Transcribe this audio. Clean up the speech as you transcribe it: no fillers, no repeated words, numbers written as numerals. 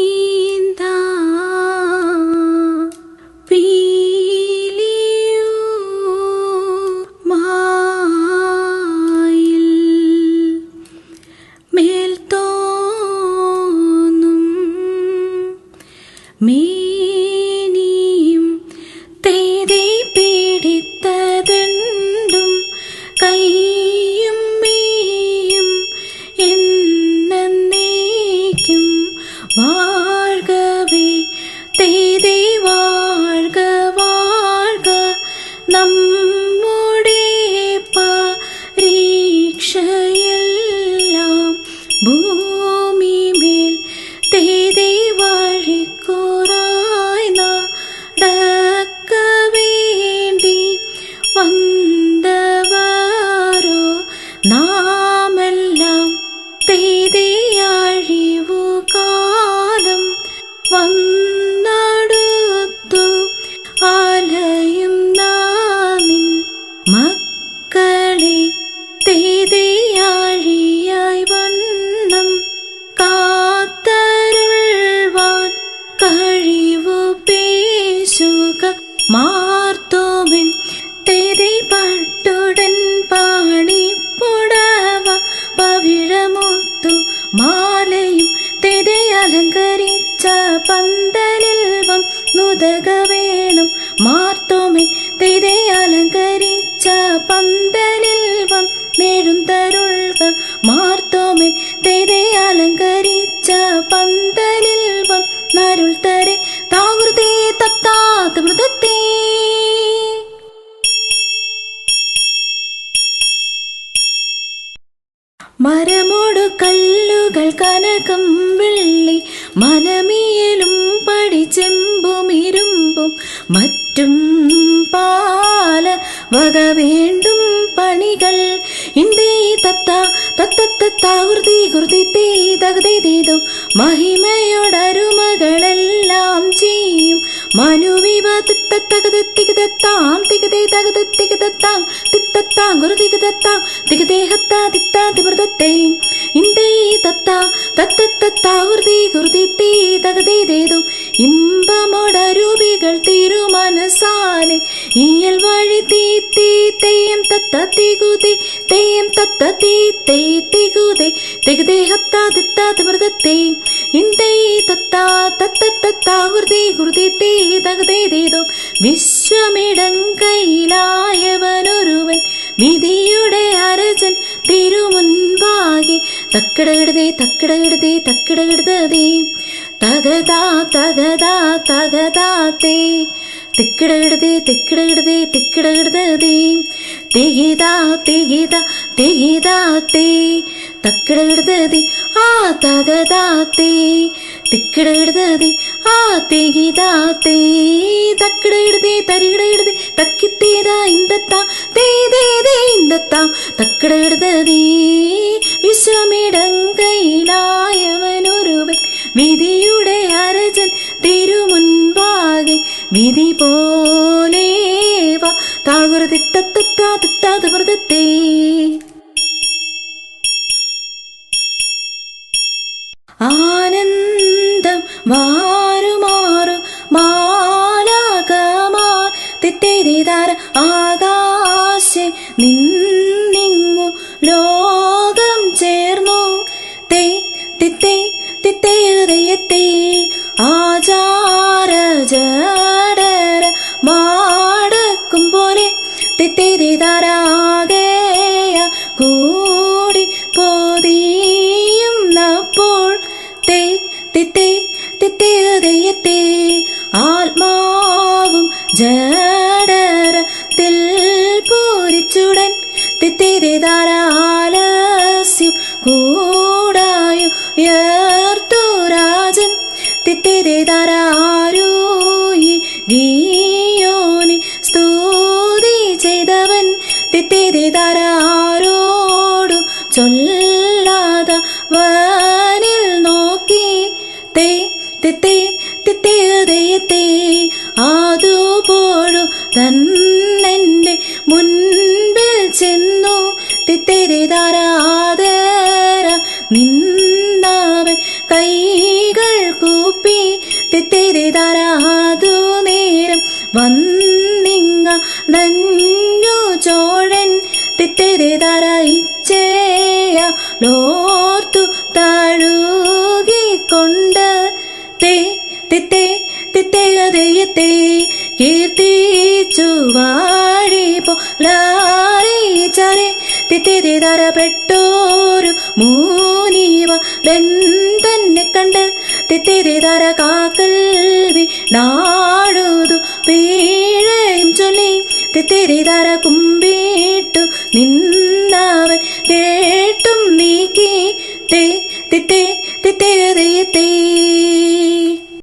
മീക്കെണീന്താ പീലിയു മായിൽ മേൽത്തോന്നും മേനിയും തേതേ പിടിത്തതുണ്ടും കൈയും മേയും എന്നേക്കും വാഴ്കവേ തേതേ വാഴ്ക വാഴ്ക നമ്മുടെ പരീക്ഷയെല്ലാം ഭൂമിമേൽ തേതേ വഴിക്കുറായി നടക്ക വേണ്ടി വന്നവരോ നാമെല്ലാം തേതേ അഴിവുകാലം വന്നടുത്തു ആലയും നിൻ മക്കളെ തേതേ അഴിയായി വണ്ണം കാത്തരുൾവാൻ കഴിവു പേശുക മാർത്തോമൻ തേതേ പട്ടുടൻ പാണിപ്പുടവ പവിഴമുത്തു മാലയും തേതേ അലങ്കരിച്ച പന്തലിൽ വന്നുതക വേണം മാർത്തോമൻ തേതേ അലങ്കരിച്ച പന്തലിൽ വന്നെഴുന്തരുൾക മാർത്തോമൻ തേതേ അലങ്കരിച്ച പന്തലിൽ വന്നരുൾ തരെ താവൃതേ തത്താത മൃതത്തേ. മരമോടു കല്ലുകൾ കനകം വെള്ളി മനമിയലും പടിച്ചെമ്പും ഇരുമ്പും മറ്റും പാല വക വേണ്ടും പണികൾ ഇന്ദേ തത്ത തത്തത്താവൃതി കുർതി തേതകതേതോ മഹിമയോടരുമകളെല്ലാം ചെയ്യും മനുവിവ തിത്തത്തകതത്തികതത്താം തികതേ തകതത്തികതത്താം തിത്തത്താം കുറുതികതത്താം തികദേഹത്താ തിത്താ തിമൃതത്തെ ഇന്ദേ തത്ത തത്തത്താവൃതി കുർതി തേതകതേതോ ഇമ്പമോടരൂപികൾ തിരുമനസാലെ ഈയൽ വഴി തീ തെയ്യം തത്ത തികുതി തെയ്യം തത്ത തീ തികുതി തികദേഹത്താ തിത്താ തിമൃതത്തെ ഇന്ദേ തത്ത തത്തത്താവൃതി കുർതി തേതകതേതോ വിശ്വമിടങ്കയിലായവനൊരുവൻ വിധിയുടെ അരജൻ തിരുമുൻപാകെ തക്കടകിടതേ തക്കടകിടതേ തക്കടകിടതേ തകതാ തകതാ തകതാത്തേ തിക്കിടകിടതേ തിക്കിടകിടതേ തിക്കിടകിടതേ തികിതാ തികിതാ തികിതാത്തേ തക്കിടകിടതേ ആ തകതാത്തേ തിക്കിടകിടതേ ആ തികിതാത്തേ തക്കിടകിടതേ തരികിടകിടതേ തക്കിത്തേതാ ഇന്ദത്താ തേതേതേ ഇന്ദത്താ തക്കിടകിടതേ വിശ്വമിടങ്കയിലായവനൊരുവൻ വിധിയുടെ അരജൻ തിരുമുൻപാകെ വിധി പോലെ താകുറതിത്തത്താ ആനന്ദം മാറുമാറു മാലാകമാർ തിത്തേതാര ആകാശെ നിന്നിങ്ങു ലോകം ചേർന്നു തേ തിത്തേ തിത്തേതയത്തേ ആചാര ജഡര മാടക്കും പോലെ തിത്തേതാരാകേയ കൂടി പോതിയും നപ്പോൾ തേ തിത്തേ തിത്തേതയത്തേ ആത്മാവും ജഡരത്തിൽ പൂരിച്ചുടൻ തിത്തേതാരാലസ്യം കൂടായുയർത്തു രാജൻ തിത്തേതാരാരോയി ഗീയോനി സ്തുതി ചെയ്തവൻ തിത്തേതാരാരോടു ചൊല്ലാത വനിൽ നോക്കി തേ തിത്തേ തിത്തേതയത്തേ അതുപോഴു തന്നെ മുൻപിൽ ചെന്നു തിത്തേതാരാദര നിന്നവൻ കൈകൾ കൂപ്പി തിത്തിരിതരാതു നേരം വന്നിങ്ങ നഞ്ഞു ചോഴൻ തിത്തിരിതര ഇച്ചേയ ലോർത്തു താഴുകിക്കൊണ്ട് തേ തിത്തേ തിത്തേയതേയത്തേ കീർത്തിച്ചു വാഴി പോലാറിച്ചരെ തിത്തിരിതരപ്പെട്ടോരു മൂനീവ തന്നെ കണ്ട് തിത്തിരിതര കാക്കൽവി നാഴുതു പീഴയും ചൊല്ലി തിത്തിരിതര കുമ്പിട്ടു നിന്നവൻ കേട്ടും നീക്കി തേ തിത്തേ തിത്തേയതേയത്തേ.